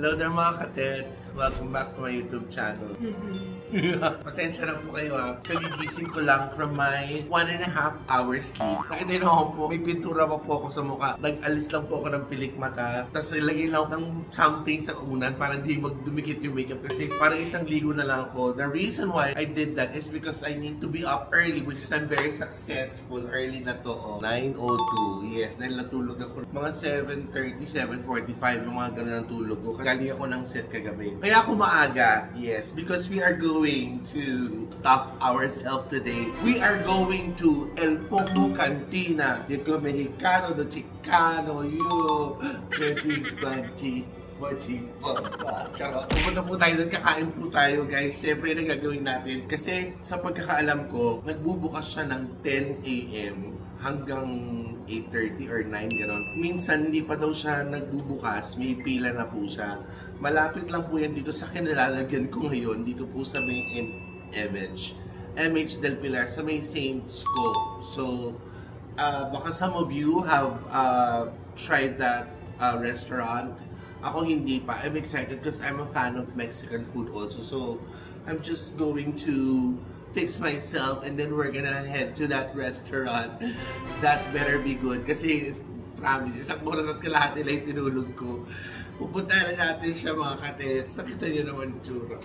Hello there mga katets! Welcome back to my YouTube channel. Pasensya na po kayo ha. Kagigising ko lang from my 1.5 hours sleep. Nakita nyo po, may pintura pa po ako sa mukha. Nag-alis lang po ako ng pilik mata. Tapos nilagay lang ako ng something sa unan para hindi magdumikit yung makeup kasi parang isang ligo na lang ako. The reason why I did that is because I need to be up early, which is I'm very successful. Early na to, 9:02. Yes, dahil natulog ako. Mga 7:30, 7:45 yung mga ganun ang tulog ko. Galing ako ng set kagabi. Kaya ako maaga, yes, because we are going to stop ourselves today. We are going to El Poco Cantina. Dito Mexicano, do Chicano, you, Banchi. Charot. Pupunta po tayo doon, kakain po tayo guys. Siyempre na gagawin natin. Kasi sa pagkakaalam ko, nagbubukas siya ng 10 AM hanggang 8:30 or 9, gano'n. Minsan, hindi pa daw siya nagbubukas. May pila na po siya. Malapit lang po yan dito sa kinilalagyan ko ngayon. Dito po sa may MH del Pilar, sa may Saints ko. So, baka some of you have tried that restaurant. Ako hindi pa. I'm excited because I'm a fan of Mexican food also. So, I'm just going to fix myself and then we're gonna head to that restaurant. That better be good. Kasi, promise, isang oras at kalahati lang tinulog ko. Pupunta na natin siya mga katets. Nakita niyo naman yung tsura.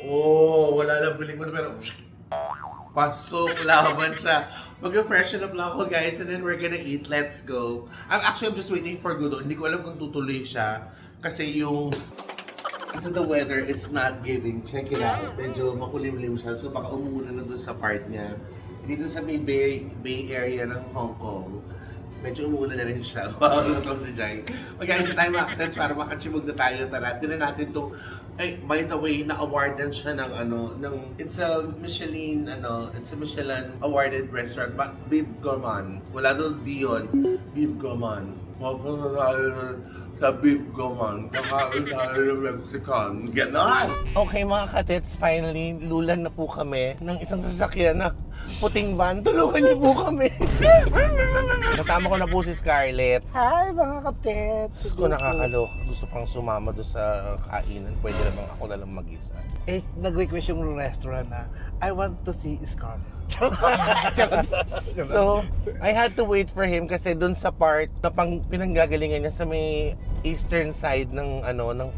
Oh, wala lang biling mo pero pasok, laban siya. Mag-refreshen up lang ako guys and then we're gonna eat. Let's go. I'm just waiting for Gudo. Hindi ko alam kung tutuloy siya. Kasi the weather, it's not giving. Check it out. Medyo makulimlim siya. So baka umulan na dun sa part niya. Dito sa may Bay Area ng Hong Kong, medyo umulan na rin siya. Wow, natong si Jai. Okay, so tayo mga katets para makachimog na tayo. Tara, tinan natin itong, by the way, na-awardan siya ng, it's a Michelin awarded restaurant, but Bib Gourmand. Wala doon Dion, Bib Gourmand. Sa Bib Gourmand, kakain tayo ng Mexican. Ganon! Okay mga katets, finally, lulan na po kami ng isang sasakyan na puting van. Tulungan niyo po kami. Kasama ko na po si Scarlett. Hi mga katets! Gusto ko nakakalok. Gusto pang sumama doon sa kainan. Pwede naman ako na lang mag-isa. Eh, nag-request yung restaurant na, I want to see Scarlett. So, I had to wait for him kasi dun sa part na pinanggagalingan niya sa may eastern side ng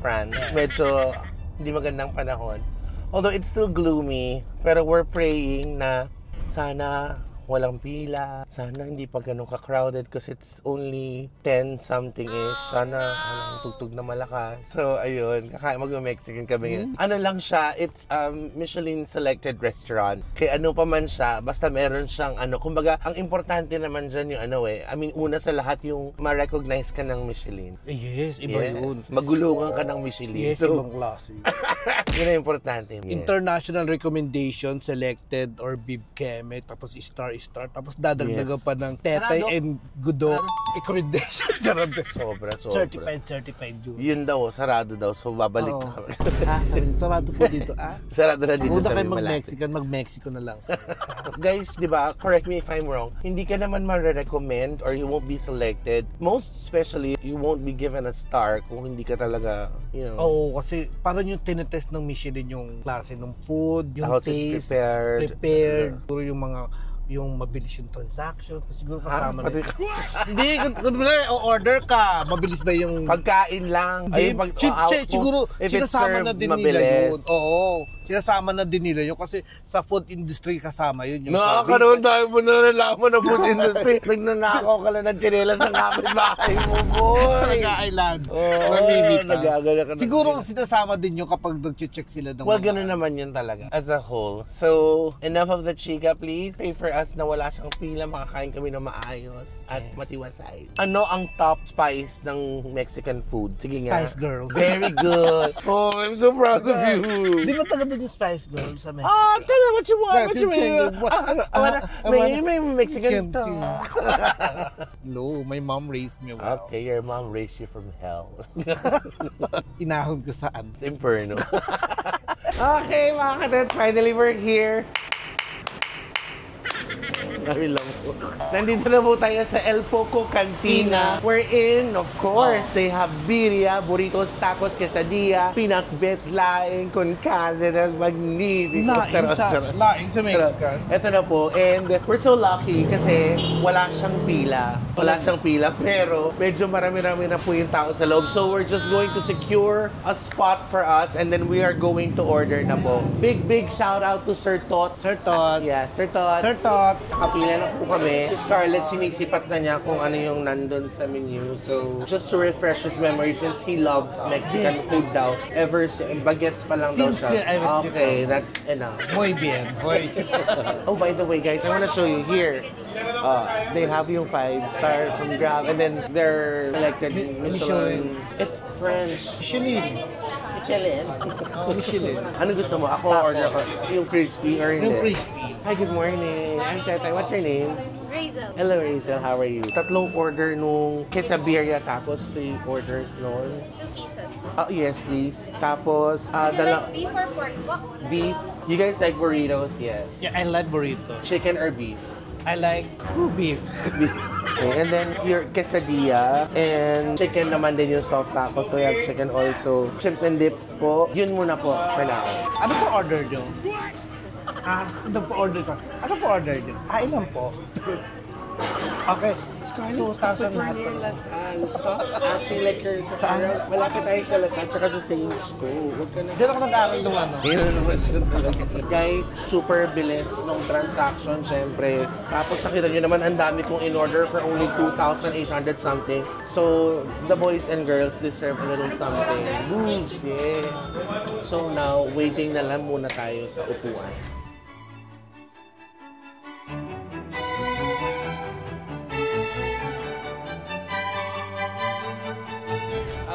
France. Medyo hindi magandang panahon. Although it's still gloomy, pero we're praying na sana walang pila. Sana hindi pa ganun ka-crowded because it's only 10 something-ish. Sana tugtog na malakas. So, ayun. Mag-Mexican kami ngayon. Ano lang siya, it's Michelin selected restaurant. Kaya ano pa man siya, basta meron siyang kumbaga, ang importante naman dyan yung I mean, una sa lahat yung ma-recognize ka ng Michelin. Yes, iba yun. Magulungan ka ng Michelin. Yes, ibang klase. Yun ang importante. Yes. International recommendation, selected or Bib Keme, tapos star, tapos dadagdagan pa ng Tetay and Gudo accreditation. Sobra. Certified yun. Yun daw, sarado daw. So, babalik ka. Sarado po dito, Sarado na dito sa may mag-Mexican, mag-Mexico na lang. Guys, di ba, correct me if I'm wrong, hindi ka naman ma-recommend or you won't be selected. Most especially, you won't be given a star kung hindi ka talaga, Oo, kasi parang yung tinetest ng Michelin yung klase ng food, yung taste, prepared, puro yung mabilis yung transaction, siguro kasama na. Hindi, kung order ka, mabilis ba yung pagkain lang? Siguro sinasama na din nila yun. Oo, sinasama na din nila yun kasi sa food industry kasama yun. Nakakaroon tayo mo na nalaman ng food industry. Nagnanakaw ka lang ng tsinelas ng kapitbahay mo, boy. Nag-a-island. Nagagala ka na. Siguro sinasama din yun kapag nag-check sila ng well, gano'n naman yun talaga. As a whole. So, enough of the chika, please. Pray for us na wala siyang pila, makakain kami na maayos at matiwasay. Ano ang top spice ng Mexican food? Sige nga. Spice Girls. Very good. Oh, I'm so proud of you. Di ba taga doon yung Spice Girls sa Mexico? Tell me what you want. May Mexican to. No, my mom raised me well. Okay, your mom raised you from hell. Inahon ko saan? Sa Inferno. Okay, mga kadets, finally we're here. Kami lang. Nandito na po tayo sa El Poco Cantina. Wherein, of course, they have birria, burritos, tacos, quesadilla, pinakbet, laing, con carne, magnifico. Laing sa Mexican. Ito na po. And we're so lucky kasi wala siyang pila. Pero medyo marami-rami na po yung tao sa loob. So we're just going to secure a spot for us and then we are going to order na po. Big shout out to Sir Tot. Sir Tot. Yeah, Sir Tot. Sir Tot. Kapila na po kami. Si Scarlett, sinisipat na niya kung ano yung nandun sa menu. So, just to refresh his memory since he loves Mexican food daw. Bagets pa lang daw siya. Okay, that's enough. Muy bien. Oh, by the way, guys, I want to show you here. They have yung 5-star from Grab and then they're elected Michelin. It's French. Michelin. Ano gusto mo? Ako order ko yung crispy or hindi? Yung crispy. Hi, good morning. I'm Tetay. What's your name? Razel. Hello, Razel. How are you? Tatlong order nung quesabirria tapos 3 orders nun. 2 pieces. Yes, please. Tapos, You like beef or pork? What? beef. You guys like burritos? Yes. Yeah, I like burrito. Chicken or beef? I like beef. Okay, and then your quesadilla and chicken naman din yung soft tacos. So we have chicken also. Chips and dips po. Yun muna po for now. Ano po order nyo? Ano po order ko? Ano po order nyo? Ilan po? Okay. Scarlett, 2,000 lahat po. Stop acting like you're kasara. Malapit tayo sa Lasal tsaka sa St. School. Huwag ka na. Diyan ako nag-aaral nung ano. Yun naman siya talaga. Guys, super bilis nung transaction, syempre. Tapos nakita nyo naman, ang dami kong in-order for only 2,800 something. So, the boys and girls deserve a little something. Boom! Yeah. So now, waiting na lang muna tayo sa upuan.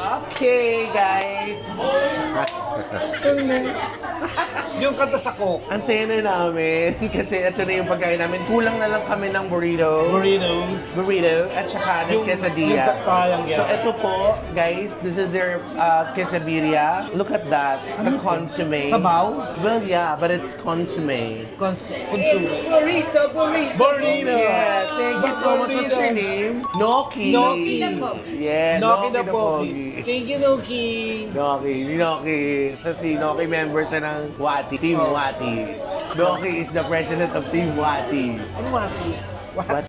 Okay, guys! Yung kanta sa Coke. Ang saya na namin kasi ito na yung pagkain namin. Kulang na lang kami ng burrito at saka ng quesadilla. So ito po, guys, this is their quesadilla. Look at that, the consomme. Sabaw? Well, yeah, but it's consomme. Burrito. Yeah, thank you so much. What's your name? Noki. Noki. Yeah, Noki the Pogi. Thank you, Noki. Noki. Siya si Noki member siya ng Wati, Team Wati. Noki is the president of Team Wati. Ano Wati? What?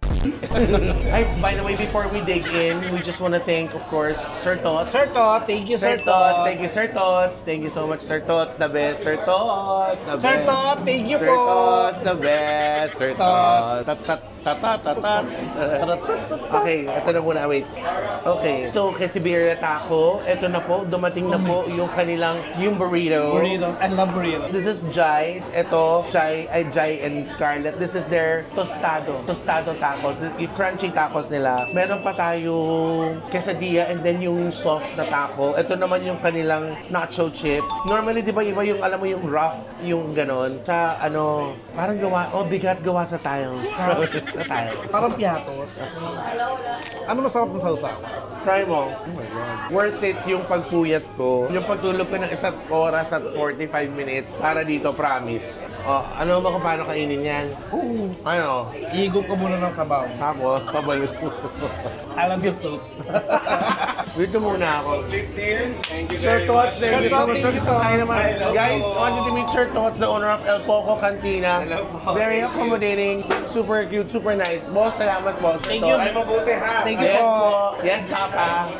Ay, by the way, before we dig in, we just want to thank, of course, Sir Tots. Sir Tot, thank you, Sir Tot. Thank you, Sir Tots. Thank you so much, Sir Tots. The best, Sir Tots. The Sir best. Tot, thank you Sir po. Tots, the best. Sir Tots. Okay, ito na muna. Wait. Okay. So, quesadilla taco. Ito na po. Dumating na po yung kanilang, yung burrito. Burrito. I love burrito. This is Jai's. Ito, Jai and Scarlett. This is their tostado tacos. Yung crunchy tacos nila. Meron pa tayong quesadilla and then yung soft na taco. Ito naman yung kanilang nacho chip. Normally, di ba iba yung, alam mo yung rough, yung ganon. Sa ano, parang bigat gawa sa tiles. Sa tiles. Parang piatos. Ano masarap ng sausaw? Try mo. Oh my God. Worth it yung pagpuyat ko. Yung pagtulog ko ng 1 oras at 45 minutes para dito, promise. Ano ba kung paano kainin yan? Ano? Iigop ka muna ng sabaw. Tapos, pabalik mo. I love your soup. Dito muna ako. Sir Tots, thank you so much. Guys, wanted to meet Sir Tots, the owner of El Poco Cantina. Very accommodating, super cute, super nice. Boss, salamat po. Thank you. Ay, mabuti ha. Thank you po. Yes, Papa.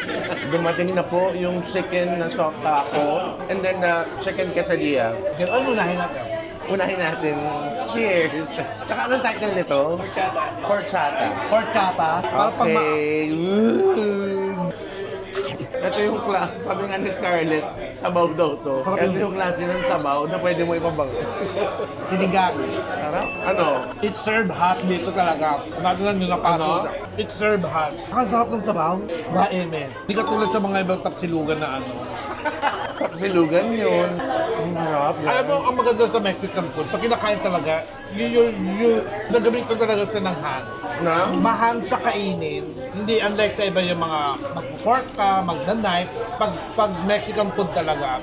Dumating na po yung chicken na soft taco and then the chicken quesadilla. Ano unahin natin? Unahin natin. Cheers! Tsaka anong title nito? Horchata. Horchata. Okay. Ito yung klase, sabi nga ni Scarlett, sabaw daw to. Ito yung klase ng sabaw na pwede mo ipabang. Sinigang. Sarap? Ano? It's served hot dito talaga. Bago lang yung Ano? It's served hot. Ang sarap ng sabaw. Maeme. Hindi ka tulad sa mga ibang tapsilugan na ano. Tapsilugan yun. Ang harap. Alam mo, ang maganda sa Mexican food, pag kinakain talaga, nagagamit ko talaga sa ng hand. Na? Mahand sa kainin. Hindi unlike sa iba yung mga mag-fork ka, mag-knife. Pag Mexican food talaga,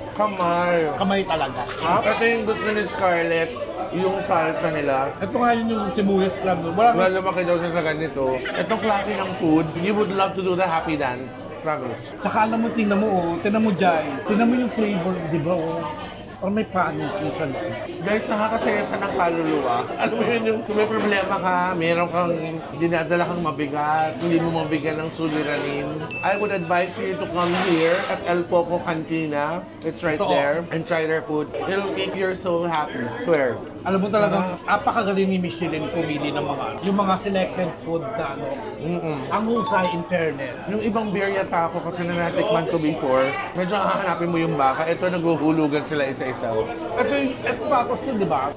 kamay talaga. Ha? Ito yung gusto ni Scarlett, yung salsa nila. Ito nga yun yung sibuyas lang. Wala lumaki daw siya sa ganito. Itong klase ng food, you would love to do the happy dance. Promise. Saka alam mo, tingnan mo dyan. Tingnan mo yung flavor, di ba? Parang may panic yung sa loob. Guys, nakakasaya sa ng kaluluwa. Alam mo yun, yung kung may problema ka, meron kang dinadala kang mabigat, hindi mo mabigyan ng suliranin. I would advise you to come here at El Poco Cantina. It's right there. And try their food. It'll make your soul happy. Swear. Alam mo talagang apakagaling ni Michelin pumili ng yung mga selected food na ano. Ang husay in fairness. Yung ibang beer yata ako kasi na natikman ko before, medyo hahanapin mo yung baka. Ito naghuhulugan sila isa-isa. Ito tapos to, di ba?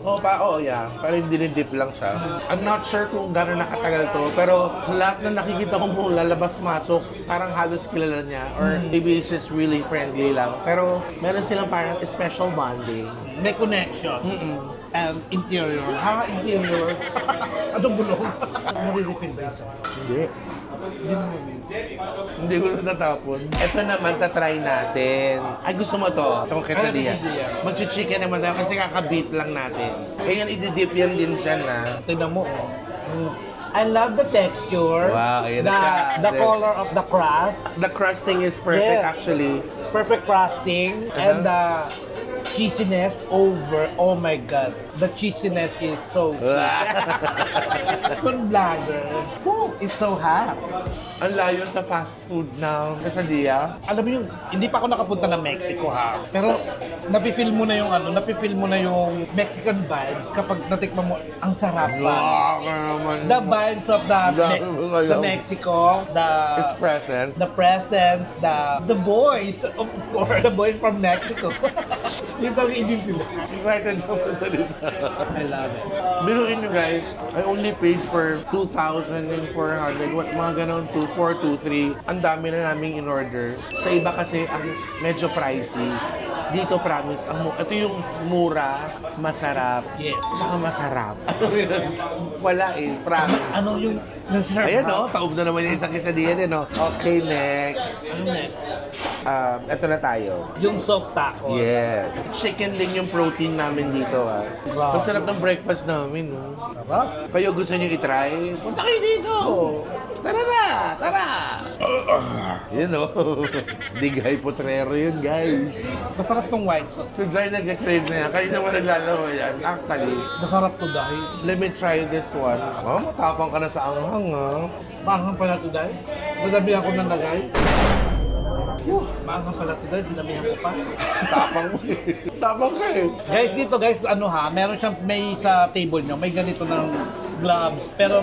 Yeah. Parang dinidip lang siya. I'm not sure kung gano'n nakatagal to, pero lahat na nakikita ko mo lalabas-masok, parang halos kilala niya. Or maybe it's just really friendly lang. Pero meron silang parang special bonding. May connection. And interior. Interior. Anong bulong? Mariripin ba isa? Hindi. Hindi ko natatapon. Ito naman, tatry natin. Ay, gusto mo to? Itong quesadilla. Mag-chicken naman tayo kasi kakabit lang natin. Kaya yan, ididip yan din siya na. Tignan mo, I love the texture. Wow, ayan na siya. The color of the crust. The crusting is perfect actually. Perfect crusting. And the cheesiness over. Oh my God. The cheesiness is so cheesy. Kun vlogger. It's so hot. Ang layo sa fast food na quesadilla. Alam mo yung, hindi pa ako nakapunta ng Mexico ha. Pero napifeel mo na yung Mexican vibes kapag natikman mo, ang sarap pa. The vibes of the Mexico, it's present. The presence, the boys, of course, the boys from Mexico. Yung tawagin sila. Excited ako sa dito. I love it. Biruin nyo guys, I only paid for 2,400. What mga ganon, 2,400, 2,300. Ang dami na naming in-order. Sa iba kasi, ang medyo pricey. Dito, promise, ito yung mura, masarap, tsaka masarap. Wala promise. Ano yung masarap? Ayan taob na naman yung isang quesadilla din Okay, next. Ano next? Ito na tayo. Yung soft taco. Yes. Chicken din yung protein namin dito Ang sarap ng breakfast namin Sarap? Kayo gusto nyo i-try? Punta kayo dito! Tara na! Tara! Digay potrero yun guys. Masarap tong white sauce. So dahil nag-crave na yan, kayo naman naglalaro yan. Actually, masarap to dahil. Let me try this one. Matapang ka na sa anghang Maanghang pala to dahil. Nadabihan ko ng lagay. Maanghang pala to dahil, dinamihan ko pa. Tapang mo Tapang ka Guys, dito guys, meron siyang may sa table nyo, may ganito ng gloves. Pero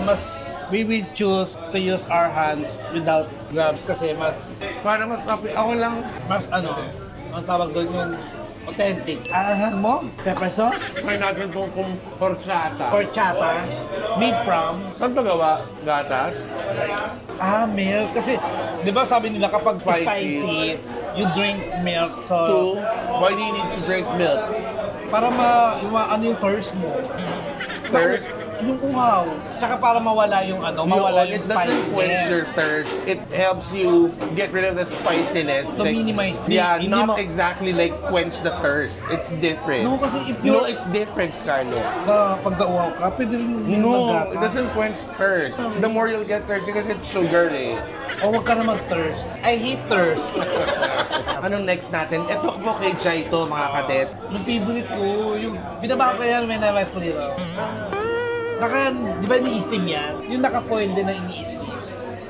we will choose to use our hands without gloves kasi para mas ako lang ang tawag doon yung authentic. Ahan mo? Pepper sauce? Try natin kung horchata. Horchata. Made from? Saan to gawa? Gatas? Milk. Kasi, di ba sabi nila kapag spicy, you drink milk. So, why do you need to drink milk? Para yung thirst mo. Thirst? Yung uhaw. Tsaka para mawala yung mawala yung spice. It doesn't quench your thirst. It helps you get rid of the spiciness. So minimize. Not exactly like quench the thirst. It's different. No, kasi if it's different, Scarlett. Pag nauhaw ka, pwede rin it doesn't quench thirst. The more you'll get thirsty kasi it's sugar huwag ka na mag-thirst. I hate thirst. Anong next natin? Ito po kay Jai to, mga kadet. Yung favorite ko, yung binaba ko yan when I was little. Di ba ini-steam yan? Yung naka-foil din na ini-steam.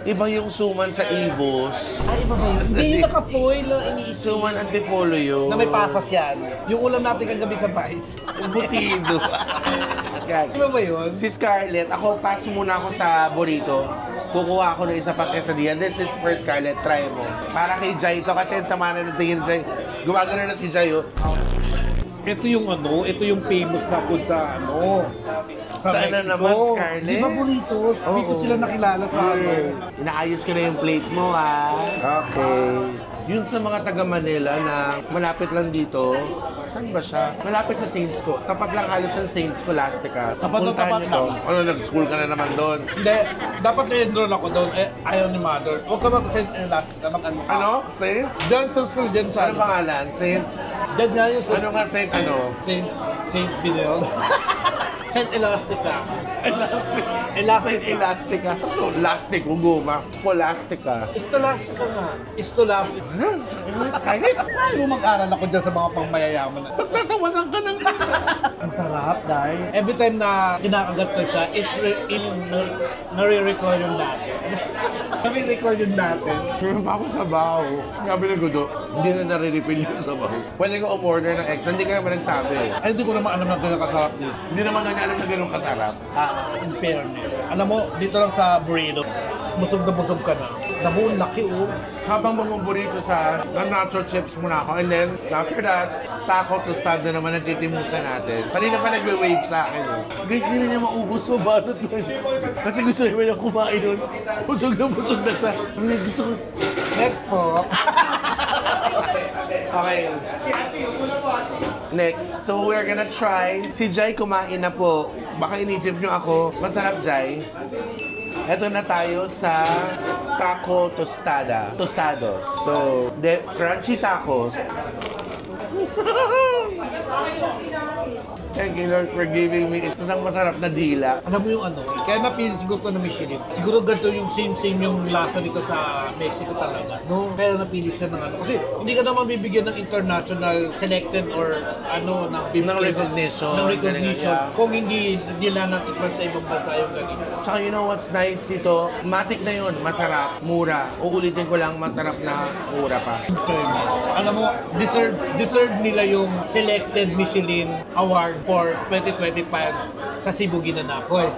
Iba yung suman sa Evos. Iba ba yun? Hindi yung naka-foil na ini-steam. Suman antipolo yun. Na may pasas yan. Yung ulam natin kagabi sa Vice. Butido. Iba ba yun? Si Scarlett, pass muna ako sa burrito. Kukuha ako ng isa pang quesadilla. This is for Scarlett, try mo. Para kay Jai to kasi sa mana ng tingin Jai. Gumagano na si Jai Ito yung ano, ito yung famous na food sa ano. Sa Saan na Mexico. naman, Scarlett? Di ba burritos? Oo. Dito sila nakilala sa ano. Inaayos ko na yung plate mo, ha? Okay. Yun sa mga taga Manila na malapit lang dito, saan ba siya? Malapit sa Saints ko. Tapat lang halos ang Saints Scholastica. Tapat na Puntahan tapat niyo to. lang. Ano, nag-school ka na naman doon? Hindi, dapat na-enroll ako doon. Eh, ayaw ni mother. Huwag ka mag-send mag-ano ka. Ano? Saint? Diyan sa school, diyan sa Ano pangalan? Saint? Diyan nga yung sa Ano nga Saint ano? Saint Fidel. Saint Elastica. Saint Elastica. Ano? Elastic, guma. Scholastica. Elastica nga. Elastica. Kahit Ayaw mag-aral ako dyan sa mga pangmayayaman. pagtatawanan ka ng... Ang sarap, dahil every time na kinakagat ko siya, nare-recall yung dati. Nare-recall yung dati. Meron pa ako sa baho. Sabi ng Gudo, hindi na nare-refill yung sa baho. Pwede ko umorder ng extra, hindi ka naman nagsabi. Ay, hindi ko naman alam na ganyan kasarap dito. Hindi naman na alam na ganun kasarap. In fairness. Alam mo, dito lang sa burrito, busog ka na. Nabuong laki, oh. Habang bumuburito sa nacho chips muna ako, and then after that, taco tostado na naman nagtitimutan natin. Kanina pa nagwe-wave sa akin. Guys, hindi niya maubos mo balot mo. Kasi gusto niya na kumain nun. Busog na sa... Gusto ko... Next po. Okay. Next, so we're gonna try. Si Jai kumain na po. Baka inisip nyo ako, masarap Jai. Ito na tayo sa taco tostados. So, crunchy tacos. Thank you Lord for giving me isang masarap na dila. Alam mo yung ano, kaya napili siguro ko na Michelin. Siguro ganito yung same yung lasa dito sa Mexico talaga. No? Kaya napili siya ng ano. Kasi hindi ka naman bibigyan ng international selected or ano, ng recognition. Kung hindi nila natikman sa ibang bansa yung ganito. Tsaka you know what's nice dito? Matik na yun, masarap, mura. Uulitin ko lang, masarap na mura pa. Alam mo, deserve nila yung selected Michelin Award for 2025 sa Cebu Ginanapoy.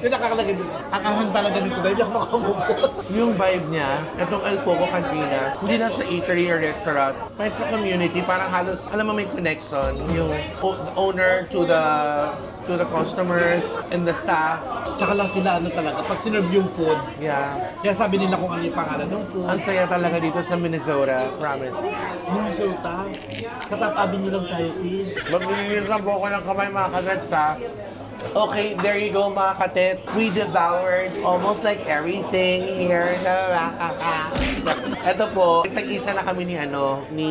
Yung nakakalagay dito. Ang talaga dito dahil hindi ako makamupo. Yung vibe niya, itong El Poco Cantina, hindi lang siya eatery or restaurant. Kahit sa community, parang halos, alam mo may connection. Yung owner to the customers and the staff. Tsaka lang sila ano talaga, pag sinerve yung food, Yeah. kaya sabi nila kung ano yung pangalan ng food. Ang saya talaga dito sa Minnesota, promise. Minnesota. Sa Top Avenue lang tayo, Magbibigyan po ako ng kamay mga kagats ha. Okay, there you go mga katet. We devoured almost like everything here. Ito po, tag-isa na kami ni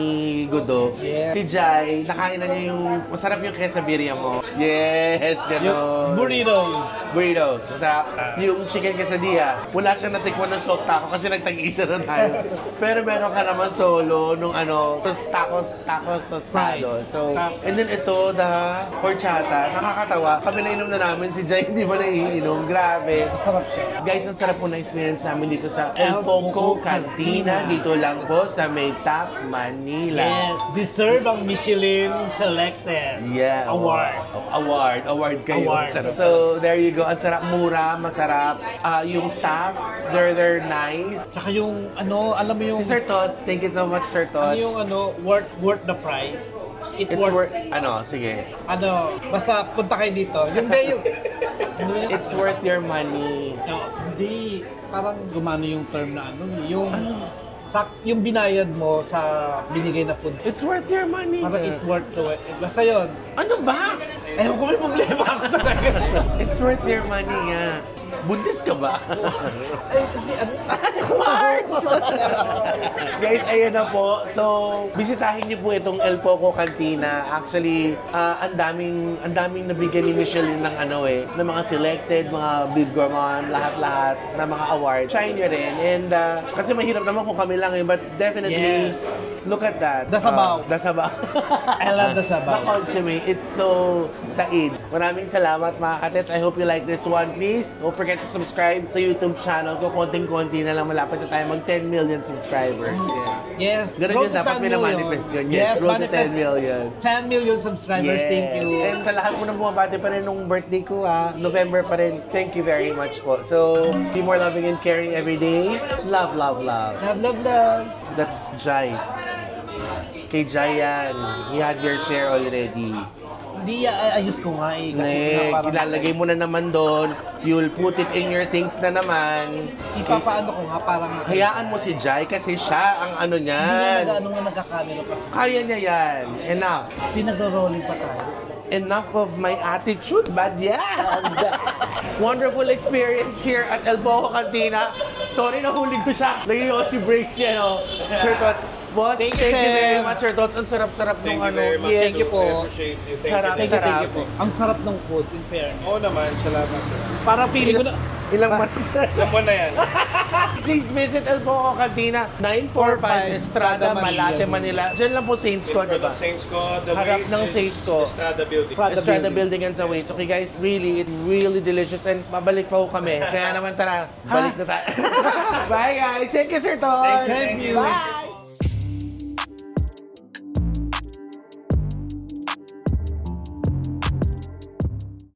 Gudo. Yes. Si Jai, nakain na niya yung, masarap yung quesadilla mo. Yes, gano'n. Burritos. Masarap. Yung chicken quesadilla, wala siyang natikman ng soft taco kasi nagtag-isa na tayo. Pero meron ka naman solo nung tacos tostado. So, and then ito, the horchata, nakakatawa. Kami nainom na namin, si Jai hindi ba naiinom? Grabe. Sarap siya. Guys, ang sarap po na experience namin dito sa El Poco Cantina. Dito lang po sa Maytap, Manila. Yes, deserve ang Michelin selected. Yeah. Award kayo. Award. So, there you go. Ang sarap, mura, masarap. Yung staff, they're nice. Tsaka yung ano, alam mo yung... Si Sir Tots, thank you so much, Sir Tots. Ano yung ano, worth the price? It's worth, sige. Ano, basta punta kayo dito. Yung day, yung... Ano yun? It's worth your money. No, hindi. Parang gumano yung term na ano, yung binayad mo sa binigay na food. It's worth your money. Parang it worth to it. Basta yun. Ano ba? Ewan ko may problema ako talaga. It's worth your money nga. Buntis ka ba? Ay, kasi ano? Mars! Guys, ayun na po. So, bisitahin niyo po itong El Poco Cantina. Actually, ang daming nabigyan ni Michelin ng ng mga selected, mga Bib Gourmand, lahat-lahat na mga awards. Try niyo rin. And kasi mahirap naman kung kami lang but definitely, look at that. The Sabaw. The Sabaw. I love the Sabaw. The consomme. It's so said. Maraming salamat mga katets. I hope you like this one. Please, don't forget to subscribe sa YouTube channel ko. Konting-konti na lang. Malapit na tayo mag 10 million subscribers. Yes. Ganun yun. Dapat minamanifest yun. Yes, road to 10 million. 10 million subscribers. Yes. Thank you. And sa lahat po ng bumabati pa rin nung birthday ko November pa rin. Thank you very much po. So, be more loving and caring every day. Love, love, love. Love, love, love. That's Jice. Kay Jayan. You had your share already. Hindi, ayos ko nga eh. Ilalagay mo na naman doon. You'll put it in your things na naman. Ipapaano ko nga parang... Hayaan mo si Jai kasi siya ang ano niyan. Hindi nga nagkakamera pa siya. Kaya niya yan. Enough. Pinag-rolling pa tayo. Enough of my attitude, but yeah. Wonderful experience here at El Boho Cantina. Sorry, nahuli ko siya. Nag-iossi breaks yan, oh. Sir Tots, boss, thank you very much, Sir Tots. Ang sarap-sarap nung ano. Yes. Thank you po. Sarap. Thank you po. Ang sarap ng food, in fairness. Oo naman, salamat. Parang feeling ko na... Ilang month? Ilang buwan na yan? Please visit El Boho Cantina, 945 Estrada, Malate, Manila. Diyan lang po Saints Co, diba? Saints Co, the Harap ways ng is Saints Co. Estrada Building. Estrada Building and sa Ways. Okay guys, really, it's really delicious and mabalik pa po kami. Kaya naman tara, balik na tayo. Bye guys! Thank you, Sir Tom! Thank you. Bye!